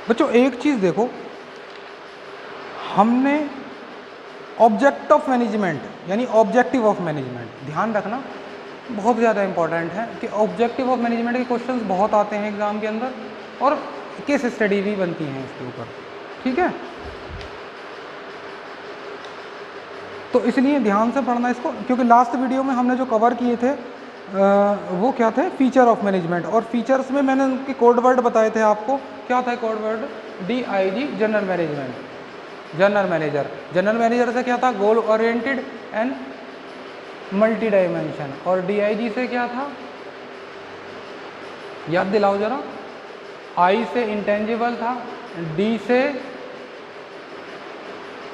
बच्चों एक चीज़ देखो, हमने ऑब्जेक्ट ऑफ मैनेजमेंट यानी ऑब्जेक्टिव ऑफ मैनेजमेंट, ध्यान रखना बहुत ज़्यादा इंपॉर्टेंट है कि ऑब्जेक्टिव ऑफ मैनेजमेंट के क्वेश्चंस बहुत आते हैं एग्जाम के अंदर और केस स्टडी भी बनती हैं इसके ऊपर, ठीक है। तो इसलिए ध्यान से पढ़ना इसको, क्योंकि लास्ट वीडियो में हमने जो कवर किए थे वो क्या थे, फीचर ऑफ मैनेजमेंट, और फीचर्स में मैंने उनके कोड वर्ड बताए थे आपको। क्या था code word? DIG general management, general manager. General manager से क्या था? Goal oriented and multi dimension. और DIG से क्या था? याद दिलाओ जरा। I से इंटेंजिबल था, D से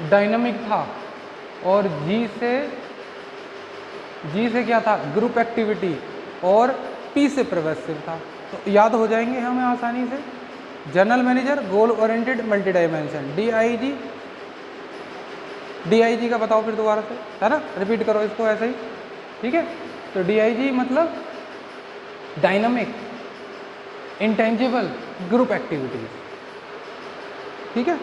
डायनामिक था, और G से क्या था? ग्रुप एक्टिविटी, और P से प्रोग्रेसिव था। तो याद हो जाएंगे हमें आसानी से। General manager, goal oriented, multi dimension, DIG का बताओ फिर दोबारा से, है ना, रिपीट करो इसको ऐसे ही, ठीक है। तो DIG मतलब डायनामिक, इंटेंजिबल, ग्रुप एक्टिविटीज, ठीक है,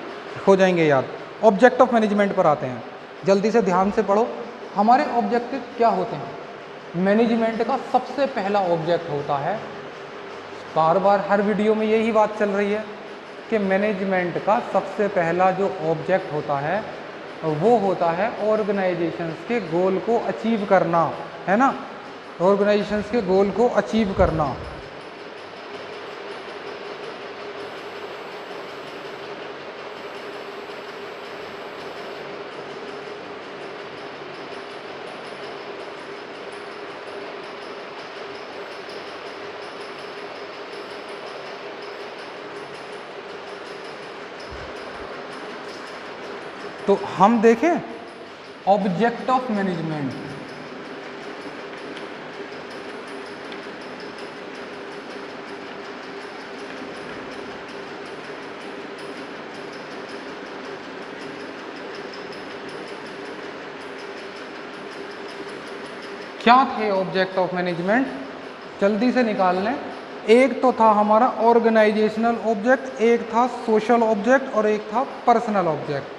हो जाएंगे याद। ऑब्जेक्ट ऑफ मैनेजमेंट पर आते हैं, जल्दी से ध्यान से पढ़ो। हमारे ऑब्जेक्टिव क्या होते हैं? मैनेजमेंट का सबसे पहला ऑब्जेक्ट होता है, बार बार हर वीडियो में यही बात चल रही है कि मैनेजमेंट का सबसे पहला जो ऑब्जेक्ट होता है वो होता है ऑर्गेनाइजेशंस के गोल को अचीव करना, है ना, ऑर्गेनाइजेशंस के गोल को अचीव करना। तो हम देखें ऑब्जेक्ट ऑफ मैनेजमेंट, क्या थे ऑब्जेक्ट ऑफ मैनेजमेंट? जल्दी से निकाल लें। एक तो था हमारा ऑर्गेनाइजेशनल ऑब्जेक्ट, एक था सोशल ऑब्जेक्ट, और एक था पर्सनल ऑब्जेक्ट।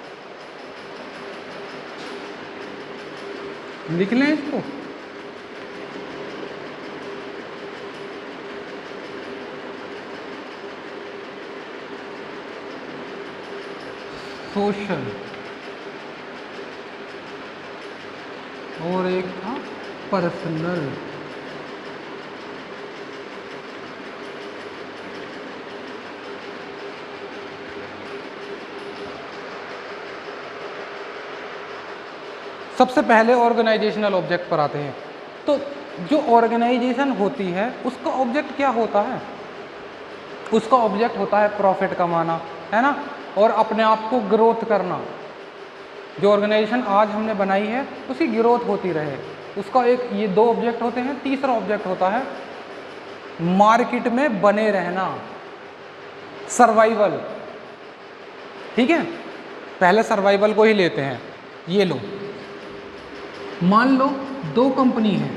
लिख लें इसको। सोशल और एक था पर्सनल। सबसे पहले ऑर्गेनाइजेशनल ऑब्जेक्ट पर आते हैं। तो जो ऑर्गेनाइजेशन होती है उसका ऑब्जेक्ट क्या होता है? उसका ऑब्जेक्ट होता है प्रॉफिट कमाना, है ना, और अपने आप को ग्रोथ करना। जो ऑर्गेनाइजेशन आज हमने बनाई है उसकी ग्रोथ होती रहे, उसका एक ये दो ऑब्जेक्ट होते हैं। तीसरा ऑब्जेक्ट होता है मार्केट में बने रहना, सर्वाइवल, ठीक है। पहले सर्वाइवल को ही लेते हैं। ये लो, मान लो दो कंपनी है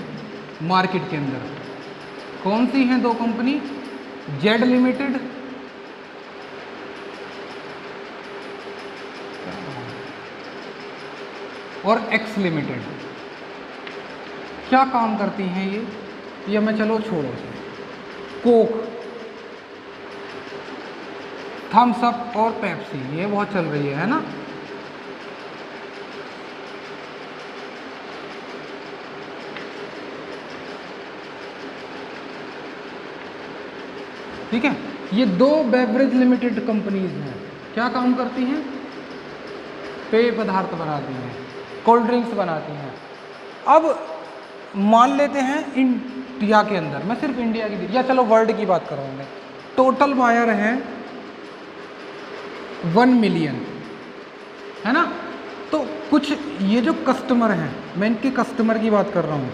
मार्केट के अंदर। कौन सी हैं दो कंपनी? जेड लिमिटेड और एक्स लिमिटेड। क्या काम करती हैं ये मैं चलो छोड़ो। कोक, थम्स अप और पेप्सी, ये बहुत चल रही है ना। ठीक है, ये दो बेवरेज लिमिटेड कंपनीज हैं। क्या काम करती हैं? पेय पदार्थ बनाती हैं, कोल्ड ड्रिंक्स बनाती हैं। अब मान लेते हैं इंडिया के अंदर, मैं सिर्फ इंडिया की या चलो वर्ल्ड की बात करूँगा, टोटल बायर हैं 1 मिलियन, है ना। तो कुछ ये जो कस्टमर हैं, मैं इनके कस्टमर की बात कर रहा हूँ,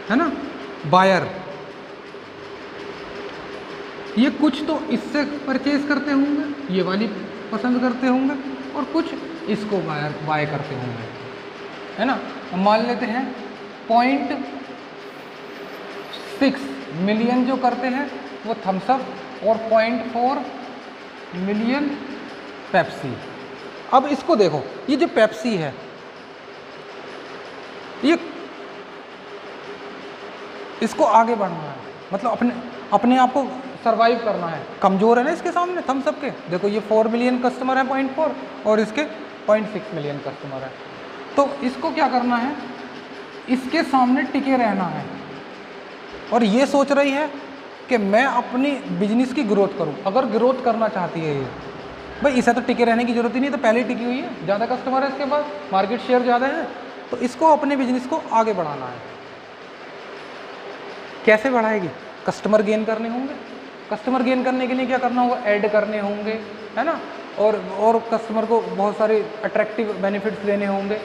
है ना, बायर, ये कुछ तो इससे परचेज करते होंगे, ये वाली पसंद करते होंगे, और कुछ इसको बाय करते होंगे, है ना। मान लेते हैं 0.6 मिलियन जो करते हैं वो थम्स अप, और 0.4 मिलियन पेप्सी। अब इसको देखो, ये जो पेप्सी है ये इसको आगे बढ़ना है, मतलब अपने आप को सरवाइव करना है। कमज़ोर है ना इसके सामने थम्स अप के, देखो ये 4 मिलियन कस्टमर है 0.4 और इसके 0.6 मिलियन कस्टमर है। तो इसको क्या करना है, इसके सामने टिके रहना है और ये सोच रही है कि मैं अपनी बिजनेस की ग्रोथ करूं। अगर ग्रोथ करना चाहती है ये, भाई इसे तो टिके रहने की जरूरत ही नहीं, तो पहले ही टिकी हुई है, ज़्यादा कस्टमर है इसके पास, मार्केट शेयर ज़्यादा है, तो इसको अपने बिजनेस को आगे बढ़ाना है। कैसे बढ़ाएगी, कस्टमर गेन करने होंगे। कस्टमर गेन करने के लिए क्या करना होगा, ऐड करने होंगे, है ना, और कस्टमर को बहुत सारे अट्रैक्टिव बेनिफिट्स देने होंगे,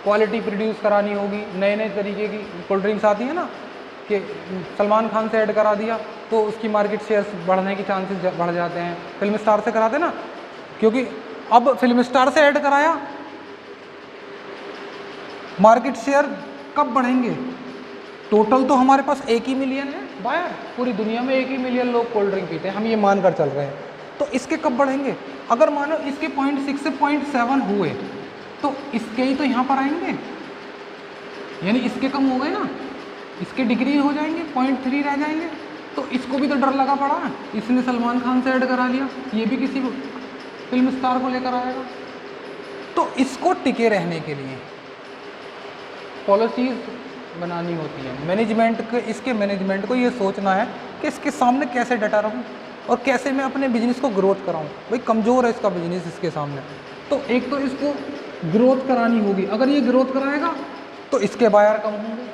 क्वालिटी प्रोड्यूस करानी होगी, नए नए तरीके की कोल्ड ड्रिंक्स आती है ना कि सलमान खान से ऐड करा दिया तो उसकी मार्केट शेयर्स बढ़ने के चांसेस बढ़ जाते हैं। फिल्म स्टार से कराते ना, क्योंकि अब फिल्म स्टार से ऐड कराया, मार्केट शेयर कब बढ़ेंगे, टोटल तो हमारे पास 1 ही मिलियन है बायर, पूरी दुनिया में 1 ही मिलियन लोग कोल्ड ड्रिंक पीते हैं, हम ये मानकर चल रहे हैं, तो इसके कब बढ़ेंगे। अगर मानो इसके 0.6 से 0.7 हुए तो इसके ही तो यहाँ पर आएंगे, यानी इसके कम हो गए ना, इसके डिग्री हो जाएंगे, 0.3 रह जाएंगे। तो इसको भी तो डर लगा पड़ा है, इसने सलमान खान से ऐड करा लिया, ये भी किसी फिल्म स्टार को लेकर आएगा। तो इसको टिके रहने के लिए पॉलिसीज़ बनानी होती है मैनेजमेंट को। इसके मैनेजमेंट को ये सोचना है कि इसके सामने कैसे डटा रहूँ और कैसे मैं अपने बिजनेस को ग्रोथ कराऊँ। भाई कमज़ोर है इसका बिजनेस इसके सामने, तो एक तो इसको ग्रोथ करानी होगी। अगर ये ग्रोथ कराएगा तो इसके बायर कम होंगे,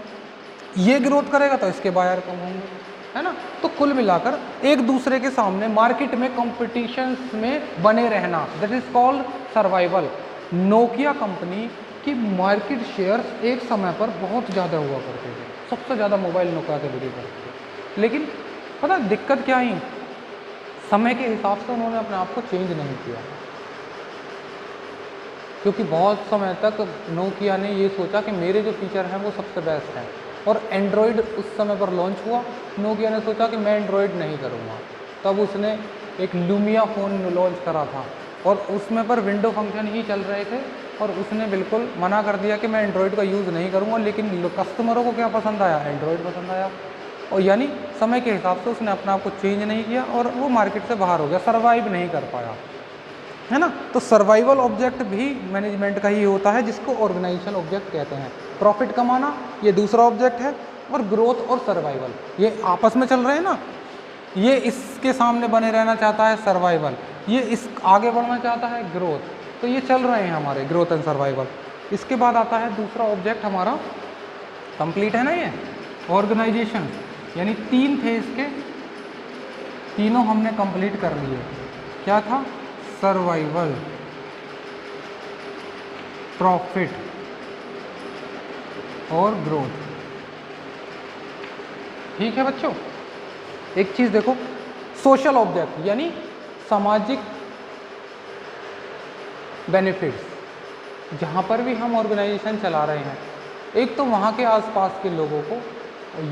ये ग्रोथ करेगा तो इसके बायर कम होंगे, है ना। तो कुल मिलाकर एक दूसरे के सामने मार्केट में कंपटीशन में बने रहना, that is called survival. Nokia company की मार्केट शेयर्स एक समय पर बहुत ज़्यादा हुआ करते थे, सबसे ज़्यादा मोबाइल नोकिया के बिक्री करते थे। लेकिन पता दिक्कत क्या आई, समय के हिसाब से उन्होंने अपने आप को चेंज नहीं किया, क्योंकि बहुत समय तक नोकिया ने ये सोचा कि मेरे जो फीचर हैं वो सबसे बेस्ट हैं। और एंड्रॉयड उस समय पर लॉन्च हुआ, नोकिया ने सोचा कि मैं एंड्रॉयड नहीं करूँगा, तब उसने एक लूमिया फ़ोन लॉन्च करा था और उसमें पर विंडो फंक्शन ही चल रहे थे, और उसने बिल्कुल मना कर दिया कि मैं एंड्रॉयड का यूज़ नहीं करूँगा। लेकिन कस्टमरों को क्या पसंद आया, एंड्रॉयड पसंद आया, और यानी समय के हिसाब से उसने अपने आप को चेंज नहीं किया और वो मार्केट से बाहर हो गया, सर्वाइव नहीं कर पाया, है ना। तो सर्वाइवल ऑब्जेक्ट भी मैनेजमेंट का ही होता है, जिसको ऑर्गेनाइजेशन ऑब्जेक्ट कहते हैं। प्रॉफिट कमाना ये दूसरा ऑब्जेक्ट है, और ग्रोथ और सर्वाइवल ये आपस में चल रहे हैं ना। ये इसके सामने बने रहना चाहता है सर्वाइवल, ये इस आगे बढ़ना चाहता है ग्रोथ, तो ये चल रहे हैं हमारे ग्रोथ एंड सर्वाइवल। इसके बाद आता है दूसरा ऑब्जेक्ट हमारा, कंप्लीट है ना ये ऑर्गेनाइजेशन, यानी 3 थे इसके, तीनों हमने कंप्लीट कर लिए। क्या था, सर्वाइवल, प्रॉफिट और ग्रोथ। ठीक है बच्चों, एक चीज़ देखो, सोशल ऑब्जेक्ट यानी सामाजिक बेनिफिट्स, जहाँ पर भी हम ऑर्गेनाइजेशन चला रहे हैं, एक तो वहाँ के आसपास के लोगों को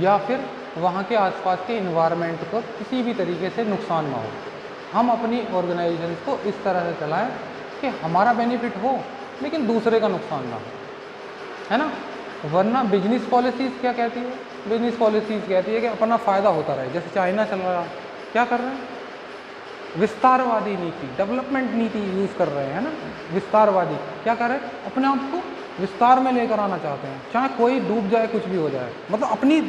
या फिर वहाँ के आसपास के इन्वायरमेंट को किसी भी तरीके से नुकसान ना हो। हम अपनी ऑर्गेनाइजेशन को इस तरह से चलाएं कि हमारा बेनिफिट हो लेकिन दूसरे का नुकसान ना हो, है ना। वरना बिजनेस पॉलिसीज़ क्या कहती है, बिजनेस पॉलिसीज़ कहती है कि अपना फ़ायदा होता रहे। जैसे चाइना चल रहा है, क्या कर रहे हैं, विस्तारवादी नीति, डेवलपमेंट नीति यूज़ कर रहे हैं ना। विस्तारवादी क्या कर रहे हैं, अपने आप को विस्तार में लेकर आना चाहते हैं, चाहे कोई डूब जाए कुछ भी हो जाए, मतलब अपनी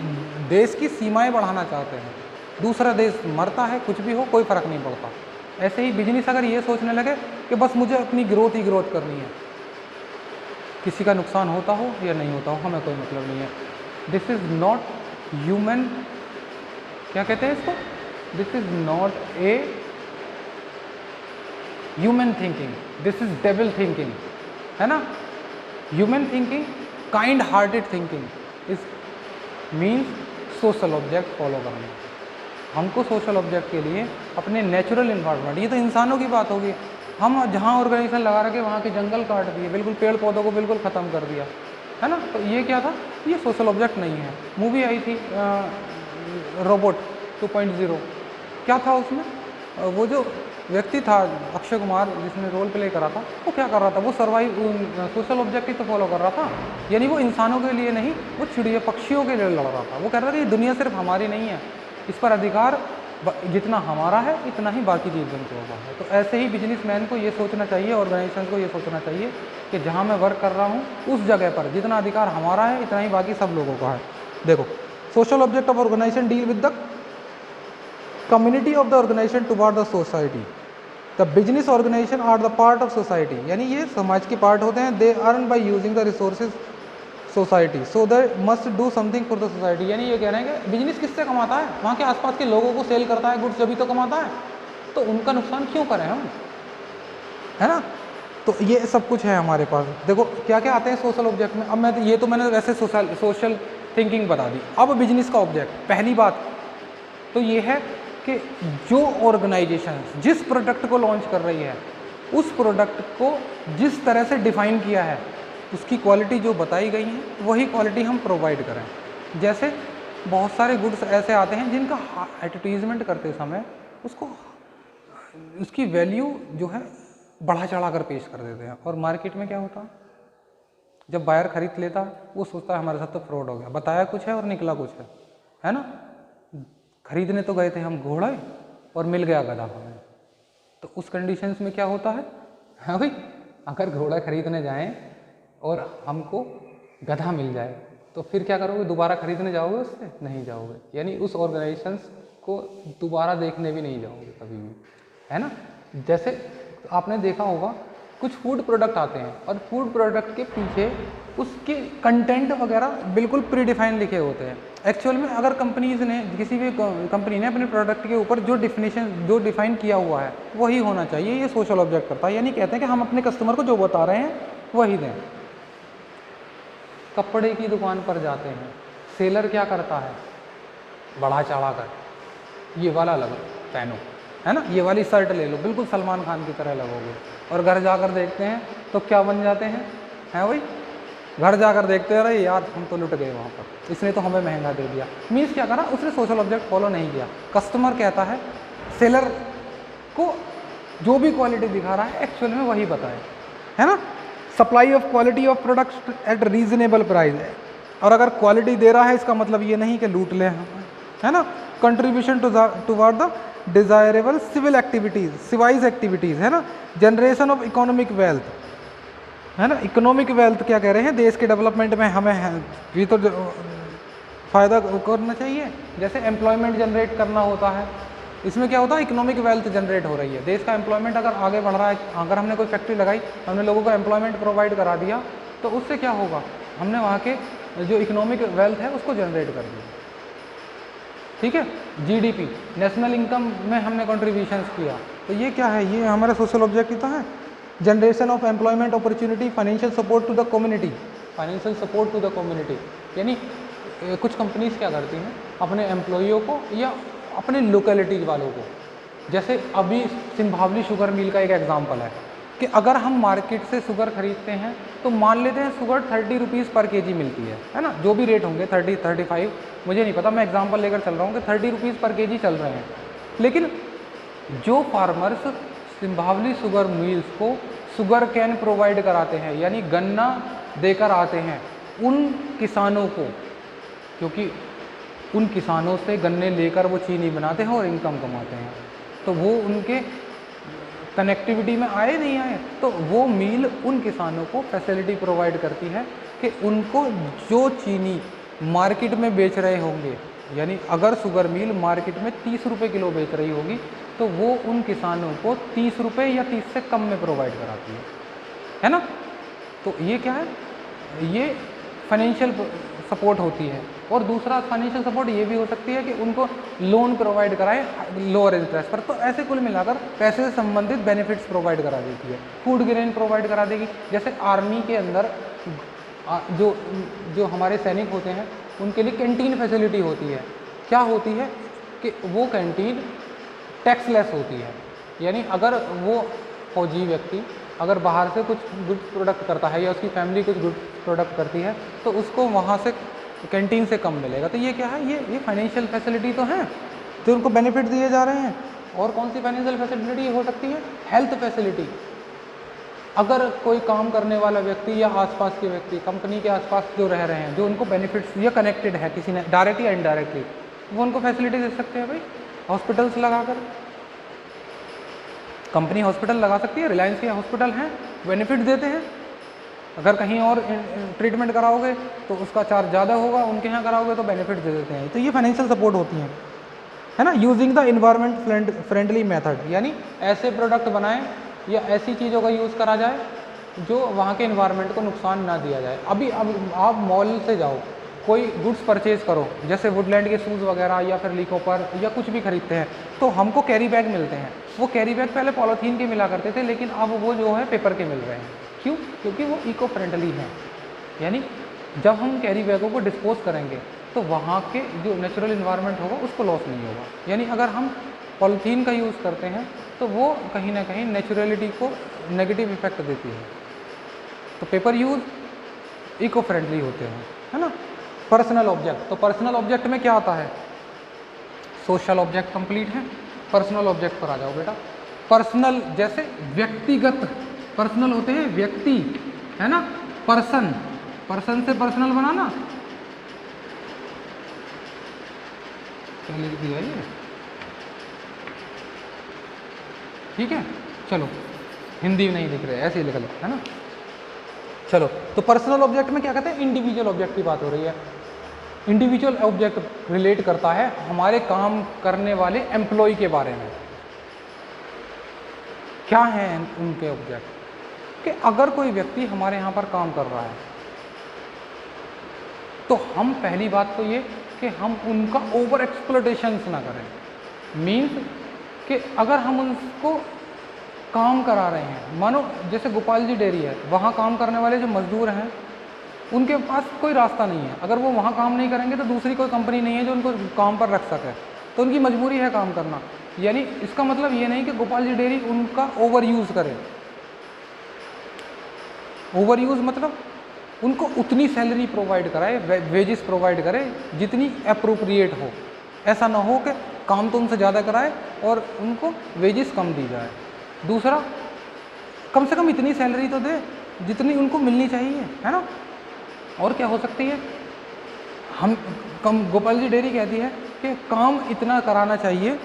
देश की सीमाएं बढ़ाना चाहते हैं। दूसरा देश मरता है कुछ भी हो कोई फ़र्क नहीं पड़ता। ऐसे ही बिजनेस अगर ये सोचने लगे कि बस मुझे अपनी ग्रोथ ही ग्रोथ करनी है, किसी का नुकसान होता हो या नहीं होता हो हमें कोई मतलब नहीं है, दिस इज़ नॉट ह्यूमन, क्या कहते हैं इसको, this is not a human thinking, this is devil thinking, है ना। Human thinking, kind hearted thinking is means social object follow करना। हमको सोशल ऑब्जेक्ट के लिए अपने नेचुरल इन्वायरमेंट, ये तो इंसानों की बात होगी, हम जहाँ ऑर्गेनाइजेशन लगा रखे वहाँ के जंगल काट दिए, बिल्कुल पेड़ पौधों को बिल्कुल ख़त्म कर दिया, है ना। तो ये क्या था, ये सोशल ऑब्जेक्ट नहीं है। मूवी आई थी रोबोट 2.0, क्या था उसमें, वो जो व्यक्ति था अक्षय कुमार जिसने रोल प्ले करा था, वो क्या कर रहा था, वो सोशल ऑब्जेक्टिव तो फॉलो कर रहा था, यानी वो इंसानों के लिए नहीं, वो चिड़िया पक्षियों के लिए लड़ रहा था। वो कह रहा था ये दुनिया सिर्फ हमारी नहीं है, इस पर अधिकार जितना हमारा है इतना ही बाकी जीव जंतुओं का है। तो ऐसे ही बिजनेसमैन को ये सोचना चाहिए, ऑर्गेनाइजेशन को ये सोचना चाहिए कि जहाँ मैं वर्क कर रहा हूँ उस जगह पर जितना अधिकार हमारा है इतना ही बाकी सब लोगों का है। देखो, social object of organization deal with the community of the organization toward the society. The business organization are the part of society, यानी ये समाज के पार्ट होते हैं। They earn by using the resources society, so they must do something for the society. यानी ये कह रहे हैं कि बिजनेस किससे कमाता है, वहाँ के आसपास के लोगों को सेल करता है गुड्स, जब भी तो कमाता है, तो उनका नुकसान क्यों करें हम, है ना। तो ये सब कुछ है हमारे पास। देखो क्या क्या आते हैं सोशल ऑब्जेक्ट में। अब मैंने वैसे सोशल थिंकिंग बता दी। अब बिजनेस का ऑब्जेक्ट, पहली बात तो ये है कि जो ऑर्गेनाइजेशन जिस प्रोडक्ट को लॉन्च कर रही है उस प्रोडक्ट को जिस तरह से डिफाइन किया है, उसकी क्वालिटी जो बताई गई है वही क्वालिटी हम प्रोवाइड करें। जैसे बहुत सारे गुड्स ऐसे आते हैं जिनका एडवर्टीजमेंट करते समय उसकी वैल्यू जो है बढ़ा चढ़ा कर पेश कर देते हैं, और मार्केट में क्या होता है, जब बायर खरीद लेता है वो सोचता है हमारे साथ तो फ्रॉड हो गया, बताया कुछ है और निकला कुछ है ना। खरीदने तो गए थे हम घोड़े और मिल गया गधा हमें। तो उस कंडीशंस में क्या होता है, हाँ भाई, अगर घोड़ा खरीदने जाएं और हमको गधा मिल जाए तो फिर क्या करोगे, दोबारा खरीदने जाओगे उससे? नहीं जाओगे। यानी उस ऑर्गेनाइजेशंस को दोबारा देखने भी नहीं जाओगे कभी भी, है ना। जैसे आपने देखा होगा कुछ फूड प्रोडक्ट आते हैं और फूड प्रोडक्ट के पीछे उसके कंटेंट वगैरह बिल्कुल प्री डिफाइन लिखे होते हैं। एक्चुअल में अगर कंपनीज ने, किसी भी कंपनी ने अपने प्रोडक्ट के ऊपर जो डिफाइन किया हुआ है वही होना चाहिए, ये सोशल ऑब्जेक्ट करता है। यानी कहते हैं कि हम अपने कस्टमर को जो बता रहे हैं वही दें। कपड़े की दुकान पर जाते हैं, सेलर क्या करता है, बढ़ा चढ़ा कर ये वाला लगो पहनो, है ना, ये वाली शर्ट ले लो, बिल्कुल सलमान खान की तरह लगोगे, और घर जाकर देखते हैं तो क्या बन जाते हैं भाई, घर जाकर देखते हैं अरे यार हम तो लुट गए वहाँ पर, इसने तो हमें महंगा दे दिया। मीन्स क्या करा, उसने सोशल ऑब्जेक्ट फॉलो नहीं किया। कस्टमर कहता है सेलर को जो भी क्वालिटी दिखा रहा है एक्चुअल में वही बताए, है ना। Supply of quality of products at reasonable price है, और अगर क्वालिटी दे रहा है इसका मतलब ये नहीं कि लूट लें हम, है ना। Contribution toward the desirable civil activities, सिवाइज एक्टिविटीज़, है ना। जनरेशन ऑफ इकोनॉमिक वेल्थ, है ना। इकोनॉमिक वेल्थ क्या कह रहे हैं, देश के डेवलपमेंट में हमें भी तो फ़ायदा करना चाहिए। जैसे एम्प्लॉयमेंट जनरेट करना होता है, इसमें क्या होता है, इकोनॉमिक वेल्थ जनरेट हो रही है, देश का एम्प्लॉयमेंट अगर आगे बढ़ रहा है, अगर हमने कोई फैक्ट्री लगाई, हमने लोगों को एम्प्लॉयमेंट प्रोवाइड करा दिया, तो उससे क्या होगा, हमने वहाँ के जो इकोनॉमिक वेल्थ है उसको जनरेट कर दिया, ठीक है। जीडीपी, नेशनल इनकम में हमने कॉन्ट्रीब्यूशंस किया, तो ये क्या है, ये हमारा सोशल ऑब्जेक्टिव तो है। Generation of employment opportunity, financial support to the community, financial support to the community, यानी कुछ कंपनीज क्या करती हैं अपने एम्प्लॉइयों को या अपने लोकेलिटीज वालों को, जैसे अभी सिंभावली शुगर मिल का एक एग्जांपल है कि अगर हम मार्केट से शुगर खरीदते हैं तो मान लेते हैं शुगर 30 रुपीज़ पर केजी मिलती है ना, जो भी रेट होंगे 30, 35, मुझे नहीं पता, मैं एग्जांपल लेकर चल रहा हूँ कि 30 रुपीज़ पर केजी चल रहे हैं। लेकिन जो फार्मर्स सिंभावली शुगर मिल्स को शुगर कैन प्रोवाइड कराते हैं, यानी गन्ना देकर आते हैं उन किसानों को, क्योंकि उन किसानों से गन्ने लेकर वो चीनी बनाते हैं और इनकम कमाते हैं, तो वो उनके कनेक्टिविटी में आए नहीं आए, तो वो मिल उन किसानों को फैसिलिटी प्रोवाइड करती है कि उनको जो चीनी मार्केट में बेच रहे होंगे, यानी अगर शुगर मिल मार्केट में 30 रुपये किलो बेच रही होगी तो वो उन किसानों को 30 रुपये या 30 से कम में प्रोवाइड कराती है ना। तो ये क्या है, ये फाइनेंशियल सपोर्ट होती है। और दूसरा फाइनेंशियल सपोर्ट ये भी हो सकती है कि उनको लोन प्रोवाइड कराए लोअर इंटरेस्ट पर, तो ऐसे कुल मिलाकर पैसे से संबंधित बेनिफिट्स प्रोवाइड करा देती है। फूड ग्रेन प्रोवाइड करा देगी, जैसे आर्मी के अंदर जो हमारे सैनिक होते हैं उनके लिए कैंटीन फैसिलिटी होती है। क्या होती है कि वो कैंटीन टैक्सलेस होती है, यानी अगर वो फौजी व्यक्ति अगर बाहर से कुछ गुड्स प्रोडक्ट करता है या उसकी फैमिली कुछ गुड्स प्रोडक्ट करती है तो उसको वहाँ से कैंटीन से कम मिलेगा। तो ये क्या है, ये फाइनेंशियल फैसिलिटी तो है, तो उनको बेनिफिट दिए जा रहे हैं। और कौन सी फाइनेंशियल फैसिलिटी हो सकती है? Health facility. अगर कोई काम करने वाला व्यक्ति या आसपास के व्यक्ति कंपनी के आसपास जो रह रहे हैं, जो उनको बेनिफिट्स या कनेक्टेड है किसी ने डायरेक्टली या इनडायरेक्टली, वो उनको फैसिलिटी दे सकते हैं भाई, हॉस्पिटल्स लगाकर। कंपनी हॉस्पिटल लगा सकती है, रिलायंस के हॉस्पिटल हैं, बेनिफिट देते हैं। अगर कहीं और ट्रीटमेंट कराओगे तो उसका चार्ज ज़्यादा होगा, उनके यहाँ कराओगे तो बेनिफिट दे देते हैं। तो ये फाइनेंशियल सपोर्ट होती हैं, है ना। Using the environment friendly method, यानी ऐसे प्रोडक्ट बनाएं या ऐसी चीज़ों का यूज़ करा जाए जो वहाँ के इन्वायरमेंट को नुकसान ना दिया जाए। अब आप मॉल से जाओ, कोई गुड्स परचेज़ करो, जैसे वुडलैंड के शूज़ वगैरह या फिर लिकोपर या कुछ भी खरीदते हैं, तो हमको कैरी बैग मिलते हैं। वो कैरी बैग पहले पॉलीथीन के मिला करते थे, लेकिन अब वो जो है पेपर के मिल रहे हैं। क्यों? क्योंकि वो इको फ्रेंडली हैं। यानी जब हम कैरी बैगों को डिस्पोज करेंगे तो वहाँ के जो नेचुरल इन्वायरमेंट होगा उसको लॉस नहीं होगा। यानी अगर हम पॉलीथीन का यूज़ करते हैं तो वो कहीं ना कहीं नेचुरलिटी को नेगेटिव इफेक्ट देती है। तो पेपर यूज़ इको फ्रेंडली होते हैं, है ना। पर्सनल ऑब्जेक्ट, तो पर्सनल ऑब्जेक्ट में क्या आता है? सोशल ऑब्जेक्ट कंप्लीट है, पर्सनल ऑब्जेक्ट पर आ जाओ बेटा। पर्सनल जैसे व्यक्तिगत, पर्सनल होते हैं व्यक्ति, है ना। पर्सन, पर्सन से पर्सनल बनाना, क्या लिख दिया ये? ठीक है, चलो हिंदी में नहीं लिख रहे, ऐसे ही लिख लो, है ना। चलो, तो पर्सनल ऑब्जेक्ट में क्या कहते हैं? इंडिविजुअल ऑब्जेक्ट की बात हो रही है। इंडिविजुअल ऑब्जेक्ट रिलेट करता है हमारे काम करने वाले एम्प्लॉय के बारे में। क्या है उनके ऑब्जेक्ट? कि अगर कोई व्यक्ति हमारे यहाँ पर काम कर रहा है तो हम पहली बात तो ये कि हम उनका ओवर एक्सप्लॉयटेशन ना करें। मीन्स कि अगर हम उनको काम करा रहे हैं, मानो जैसे गोपाल जी डेयरी है, वहाँ काम करने वाले जो मजदूर हैं उनके पास कोई रास्ता नहीं है। अगर वो वहाँ काम नहीं करेंगे तो दूसरी कोई कंपनी नहीं है जो उनको काम पर रख सके, तो उनकी मजबूरी है काम करना। यानी इसका मतलब ये नहीं कि गोपाल जी डेयरी उनका ओवर यूज़ करे। ओवर यूज़ मतलब उनको उतनी सैलरी प्रोवाइड कराए, वेजेस प्रोवाइड करे जितनी अप्रोप्रिएट हो। ऐसा ना हो कि काम तो उनसे ज़्यादा कराए और उनको वेजेस कम दी जाए। दूसरा, कम से कम इतनी सैलरी तो दे जितनी उनको मिलनी चाहिए, है ना। और क्या हो सकती है? हम गोपाल जी डेयरी कहती है कि काम इतना कराना चाहिए,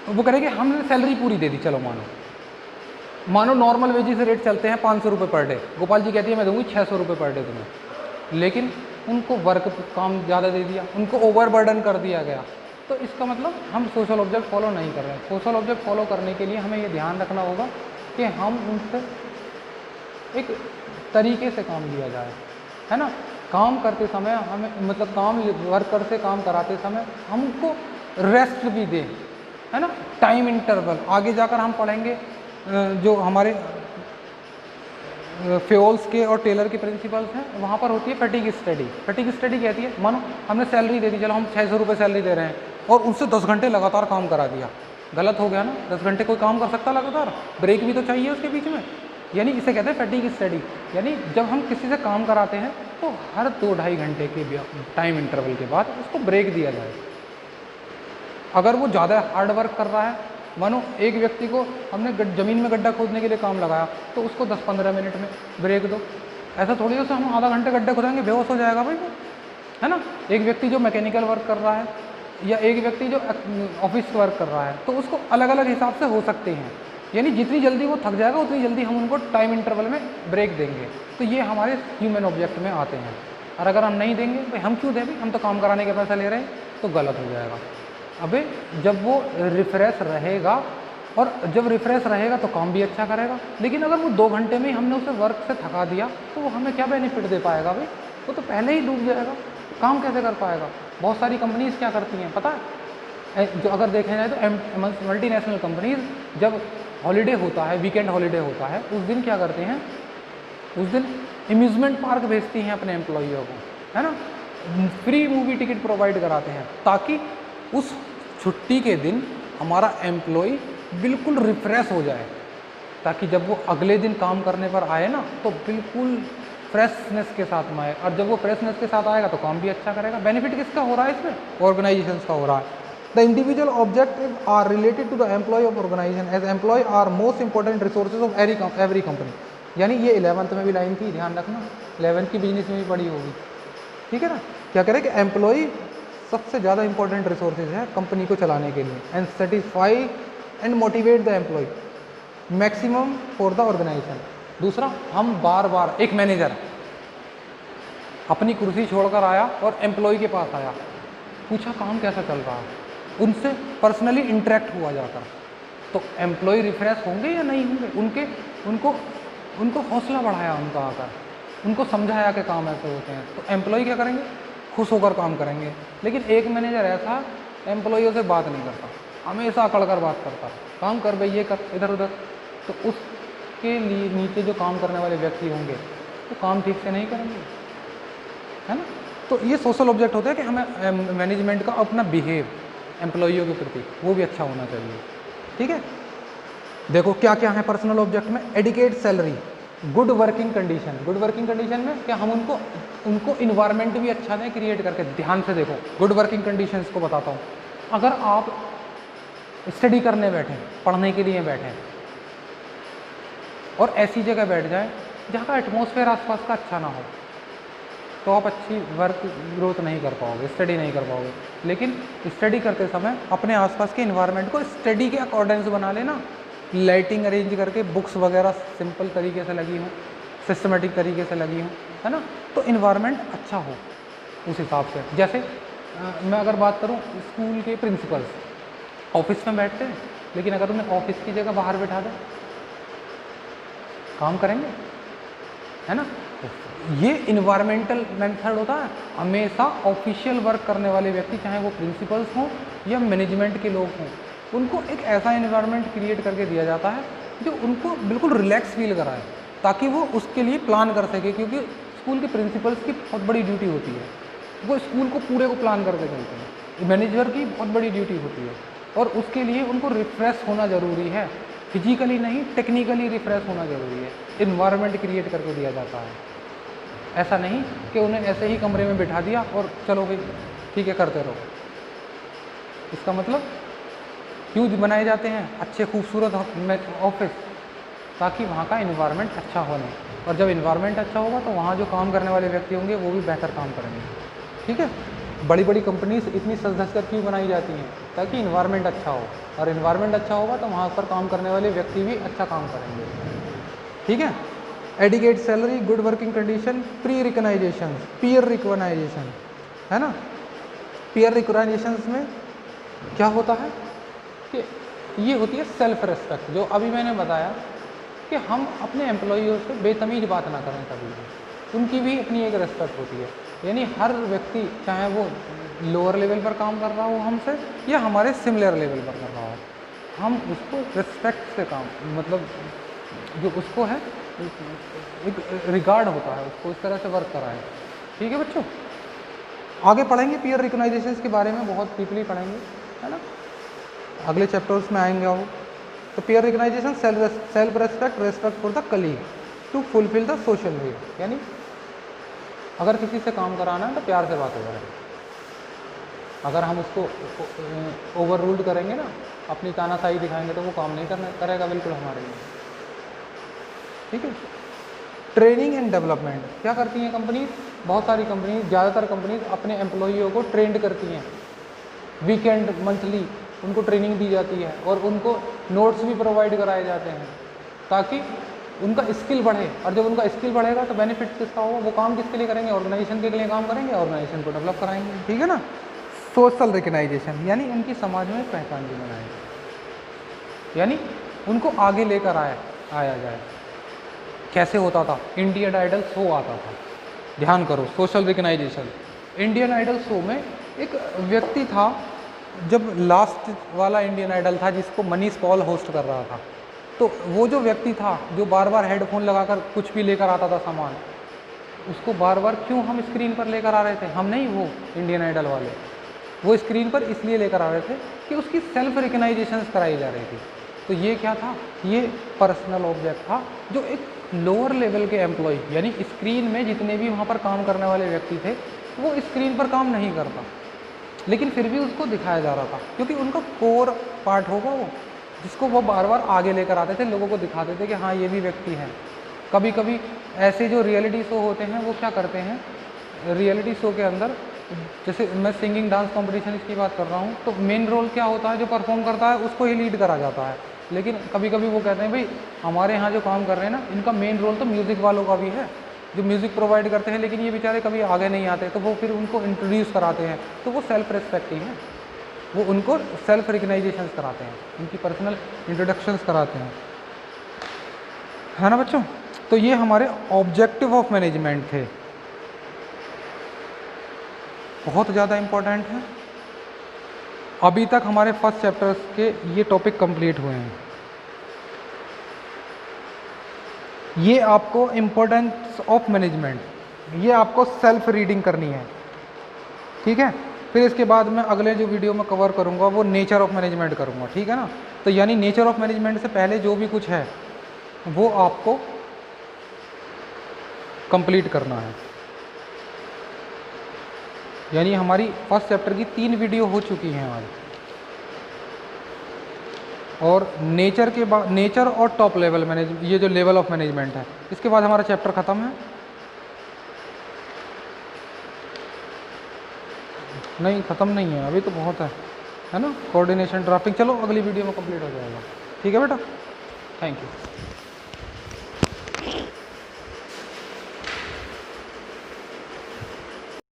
वो करेंगे हमने सैलरी पूरी दे दी। चलो मानो नॉर्मल वेजेस रेट चलते हैं 500 रुपये पर डे, गोपाल जी कहती है मैं दूंगी 600 रुपये पर डे तुम्हें, लेकिन उनको वर्क काम ज़्यादा दे दिया, उनको ओवर बर्डन कर दिया गया। तो इसका मतलब हम सोशल ऑब्जेक्ट फॉलो नहीं कर रहे हैं। सोशल ऑब्जेक्ट फॉलो करने के लिए हमें ये ध्यान रखना होगा कि हम उनसे एक तरीके से काम लिया जाए, है ना। काम करते समय हमें मतलब काम वर्कर से काम कराते समय हमको रेस्ट भी दें, है ना। टाइम इंटरवल आगे जाकर हम पढ़ेंगे, जो हमारे फ्योल्स के और टेलर के प्रिंसिपल्स हैं, वहाँ पर होती है फैटिग स्टडी। फैटिग स्टडी कहती है मानो हमने सैलरी दे दी, चलो हम 600 रुपये सैलरी दे रहे हैं और उनसे 10 घंटे लगातार काम करा दिया, गलत हो गया ना। 10 घंटे कोई काम कर सकता लगातार? ब्रेक भी तो चाहिए उसके बीच में। यानी इसे कहते हैं फैटिग स्टडी। यानी जब हम किसी से काम कराते हैं तो हर 2-2.5 घंटे के टाइम इंटरवल के बाद उसको ब्रेक दिया जाए। अगर वो ज़्यादा हार्ड वर्क कर रहा है, मानो एक व्यक्ति को हमने ज़मीन में गड्ढा खोदने के लिए काम लगाया तो उसको 10-15 मिनट में ब्रेक दो। ऐसा थोड़ी है हम आधा घंटे गड्ढे खोदेंगे, बेहोश हो जाएगा भाई वो, है ना। एक व्यक्ति जो मैकेनिकल वर्क कर रहा है या एक व्यक्ति जो ऑफिस वर्क कर रहा है, तो उसको अलग अलग हिसाब से हो सकते हैं। यानी जितनी जल्दी वो थक जाएगा उतनी जल्दी हम उनको टाइम इंटरवल में ब्रेक देंगे। तो ये हमारे ह्यूमन ऑब्जेक्ट में आते हैं। और अगर हम नहीं देंगे भाई हम क्यों दें, हम तो काम कराने के पैसा ले रहे हैं, तो गलत हो जाएगा। अबे जब वो रिफ्रेश रहेगा, और जब रिफ्रेश रहेगा तो काम भी अच्छा करेगा। लेकिन अगर वो 2 घंटे में ही हमने उसे वर्क से थका दिया तो वो हमें क्या बेनिफिट दे पाएगा भाई? वो तो पहले ही डूब जाएगा, काम कैसे कर पाएगा? बहुत सारी कंपनीज़ क्या करती हैं पता है? जो अगर देखा जाए तो मल्टीनेशनल कंपनीज़ जब हॉलीडे होता है, वीकेंड हॉलीडे होता है, उस दिन क्या करते हैं, उस दिन अम्यूज़मेंट पार्क भेजती हैं अपने एम्प्लॉइयों को, है ना। फ्री मूवी टिकट प्रोवाइड कराते हैं ताकि उस छुट्टी के दिन हमारा एम्प्लॉय बिल्कुल रिफ्रेश हो जाए, ताकि जब वो अगले दिन काम करने पर आए ना तो बिल्कुल फ्रेशनेस के साथ में आए। और जब वो फ्रेशनेस के साथ आएगा तो काम भी अच्छा करेगा। बेनिफिट किसका हो रहा है इसमें? ऑर्गेनाइजेशन का हो रहा है। The individual objective are related to the employ of organization as employ are most important resources of every company. यानी ये 11th में भी लाइन थी, ध्यान रखना, 11th की बिजनेस में भी पढ़ी होगी, ठीक है ना। क्या करें कि एम्प्लॉय सबसे ज़्यादा इंपॉर्टेंट रिसोर्सेज है कंपनी को चलाने के लिए, and satisfy and motivate the employ maximum for the organization. दूसरा, हम बार बार, एक मैनेजर अपनी कुर्सी छोड़कर आया और एम्प्लॉय के पास आया, पूछा काम कैसा चल रहा है, उनसे पर्सनली इंटरेक्ट हुआ जाकर, तो एम्प्लॉय रिफ्रेश होंगे या नहीं होंगे? उनको हौसला बढ़ाया, उनका आकर उनको समझाया कि काम ऐसे होते हैं, तो एम्प्लॉय क्या करेंगे? खुश होकर काम करेंगे। लेकिन एक मैनेजर ऐसा एम्प्लॉयों से बात नहीं करता, हमेशा अकड़ कर बात करता, काम कर भाई, ये कर, इधर उधर, तो उसके लिए नीचे जो काम करने वाले व्यक्ति होंगे तो काम ठीक से नहीं करेंगे, है ना। तो ये सोशल ऑब्जेक्ट होता है कि हमें मैनेजमेंट का अपना बिहेव एम्प्लॉइयों के प्रति वो भी अच्छा होना चाहिए, ठीक है। देखो क्या क्या है पर्सनल ऑब्जेक्ट में, adequate salary, good working condition. Good working condition में क्या, हम उनको इन्वायरमेंट भी अच्छा दें क्रिएट करके। ध्यान से देखो, गुड वर्किंग कंडीशंस को बताता हूँ। अगर आप स्टडी करने बैठें, पढ़ने के लिए बैठें, और ऐसी जगह बैठ जाए जहाँ का एटमॉस्फेयर आसपास का अच्छा ना हो, तो आप अच्छी वर्क ग्रोथ नहीं कर पाओगे, स्टडी नहीं कर पाओगे। लेकिन स्टडी करते समय अपने आसपास के इन्वायरमेंट को स्टडी के अकॉर्डेंस बना लेना, लाइटिंग अरेंज करके, बुक्स वगैरह सिंपल तरीके से लगी हों, सिस्टमेटिक तरीके से लगी हों, है ना, तो इन्वायरमेंट अच्छा हो उस हिसाब से। जैसे मैं अगर बात करूं, स्कूल के प्रिंसिपल्स ऑफिस में बैठते हैं, लेकिन अगर उन्हें ऑफिस की जगह बाहर बैठा दें, काम करेंगे, है ना। ये इन्वायरमेंटल मेथड होता है। हमेशा ऑफिशियल वर्क करने वाले व्यक्ति, चाहे वो प्रिंसिपल्स हों या मैनेजमेंट के लोग हों, उनको एक ऐसा इन्वायरमेंट क्रिएट करके दिया जाता है जो उनको बिल्कुल रिलैक्स फील कराए, ताकि वो उसके लिए प्लान कर सके। क्योंकि स्कूल के प्रिंसिपल्स की बहुत बड़ी ड्यूटी होती है, वो स्कूल को पूरे को प्लान करके चलते हैं। मैनेजर की बहुत बड़ी ड्यूटी होती है, और उसके लिए उनको रिफ्रेश होना ज़रूरी है, फिजिकली नहीं टेक्निकली रिफ्रेश होना ज़रूरी है। इन्वायरमेंट क्रिएट करके दिया जाता है, ऐसा नहीं कि उन्हें ऐसे ही कमरे में बिठा दिया और चलो भाई ठीक है करते रहो। इसका मतलब क्यों बनाए जाते हैं अच्छे खूबसूरत ऑफिस, ताकि वहाँ का इन्वायरमेंट अच्छा होने, और जब इन्वायरमेंट अच्छा होगा तो वहाँ जो काम करने वाले व्यक्ति होंगे वो भी बेहतर काम करेंगे, ठीक है। बड़ी बड़ी कंपनीज इतनी सज धज कर क्यों बनाई जाती हैं? ताकि इन्वायरमेंट अच्छा हो, और इन्वायरमेंट अच्छा होगा तो वहाँ पर काम करने वाले व्यक्ति भी अच्छा काम करेंगे, ठीक है। Adequate salary, good working condition, pre recognisation, peer recognisation, है ना। पीयर रिकॉग्नाइजेशन में क्या होता है कि ये होती है सेल्फ रेस्पेक्ट, जो अभी मैंने बताया कि हम अपने एम्प्लॉइयों से बेतमीज बात ना करें कभी भी, उनकी भी अपनी एक रेस्पेक्ट होती है। यानी हर व्यक्ति, चाहे वो लोअर लेवल पर काम कर रहा हो हमसे या हमारे सिमिलर लेवल पर कर रहा हो, हम उसको रिस्पेक्ट से काम, मतलब जो उसको है एक रिगार्ड होता है, उसको इस तरह से वर्क कराएं, ठीक है बच्चों। आगे पढ़ेंगे पीयर रिकॉग्नाइजेशंस के बारे में, बहुत डीपली पढ़ेंगे, है ना, अगले चैप्टर्स में आएंगे वो। तो peer recognisation, self respect, respect for the colleague to fulfil the social need. यानी अगर किसी से काम कराना है तो प्यार से बात करें। अगर हम उसको ओवर रूल्ड करेंगे ना, अपनी तानाशाही दिखाएंगे, तो वो काम नहीं करेगा बिल्कुल हमारे लिए, ठीक है। ट्रेनिंग एंड डेवलपमेंट क्या करती हैं कंपनीज? बहुत सारी कंपनीज, ज़्यादातर कंपनीज अपने एम्प्लॉइयों को ट्रेंड करती हैं, वीकेंड मंथली उनको ट्रेनिंग दी जाती है, और उनको नोट्स भी प्रोवाइड कराए जाते हैं ताकि उनका स्किल बढ़े। और जब उनका स्किल बढ़ेगा तो बेनिफिट्स किसका होगा? वो काम किसके लिए करेंगे? ऑर्गेनाइजेशन के लिए काम करेंगे, ऑर्गेनाइजेशन को डेवलप कराएंगे, ठीक है ना। सोशल रिकॉग्नाइजेशन यानी उनकी समाज में पहचान भी बनाएंगे, यानी उनको आगे लेकर आया जाए। कैसे होता था? इंडियन आइडल शो आता था, ध्यान करो, social recognisation. Indian Idol show में एक व्यक्ति था, जब लास्ट वाला इंडियन आइडल था जिसको मनीष पॉल होस्ट कर रहा था, तो वो जो व्यक्ति था जो बार बार हेडफोन लगाकर कुछ भी लेकर आता था सामान, उसको बार बार क्यों हम स्क्रीन पर लेकर आ रहे थे? हम नहीं, वो इंडियन आइडल वाले, वो स्क्रीन पर इसलिए लेकर आ रहे थे कि उसकी सेल्फ रिकॉग्नाइजेशन कराई जा रही थी। तो ये क्या था? ये पर्सनल ऑब्जेक्ट था जो एक लोअर लेवल के एम्प्लॉय, यानी स्क्रीन में जितने भी वहाँ पर काम करने वाले व्यक्ति थे, वो स्क्रीन पर काम नहीं करता, लेकिन फिर भी उसको दिखाया जा रहा था क्योंकि उनका कोर पार्ट होगा वो, जिसको वो बार बार आगे लेकर आते थे, लोगों को दिखाते थे कि हाँ ये भी व्यक्ति है। कभी कभी ऐसे जो रियलिटी शो होते हैं वो क्या करते हैं, रियलिटी शो के अंदर जैसे मैं सिंगिंग डांस कंपटीशन की बात कर रहा हूँ, तो मेन रोल क्या होता है, जो परफॉर्म करता है उसको ही लीड करा जाता है। लेकिन कभी कभी वो कहते हैं भाई हमारे यहाँ जो काम कर रहे हैं ना, इनका मेन रोल तो म्यूज़िक वालों का भी है, जो म्यूज़िक प्रोवाइड करते हैं, लेकिन ये बेचारे कभी आगे नहीं आते, तो वो फिर उनको इंट्रोड्यूस कराते हैं। तो वो सेल्फ रिस्पेक्ट ही है, वो उनको सेल्फ रिकग्नाइजेशन कराते हैं, उनकी पर्सनल इंट्रोडक्शंस कराते हैं, है ना बच्चों। तो ये हमारे ऑब्जेक्टिव ऑफ मैनेजमेंट थे, बहुत ज़्यादा इम्पोर्टेंट है। अभी तक हमारे फर्स्ट चैप्टर्स के ये टॉपिक कंप्लीट हुए हैं। ये आपको इम्पोर्टेंस ऑफ मैनेजमेंट, ये आपको सेल्फ रीडिंग करनी है, ठीक है। फिर इसके बाद मैं अगले जो वीडियो में कवर करूँगा वो नेचर ऑफ मैनेजमेंट करूँगा, ठीक है ना। तो यानी नेचर ऑफ मैनेजमेंट से पहले जो भी कुछ है वो आपको कंप्लीट करना है। यानी हमारी फर्स्ट चैप्टर की 3 वीडियो हो चुकी हैं आज, और नेचर के बाद नेचर और टॉप लेवल मैनेजमेंट, ये जो लेवल ऑफ मैनेजमेंट है, इसके बाद हमारा चैप्टर ख़त्म है। नहीं ख़त्म नहीं है, अभी तो बहुत है ना। कोऑर्डिनेशन ड्राफ्टिंग चलो अगली वीडियो में कंप्लीट हो जाएगा, ठीक है बेटा। Thank you.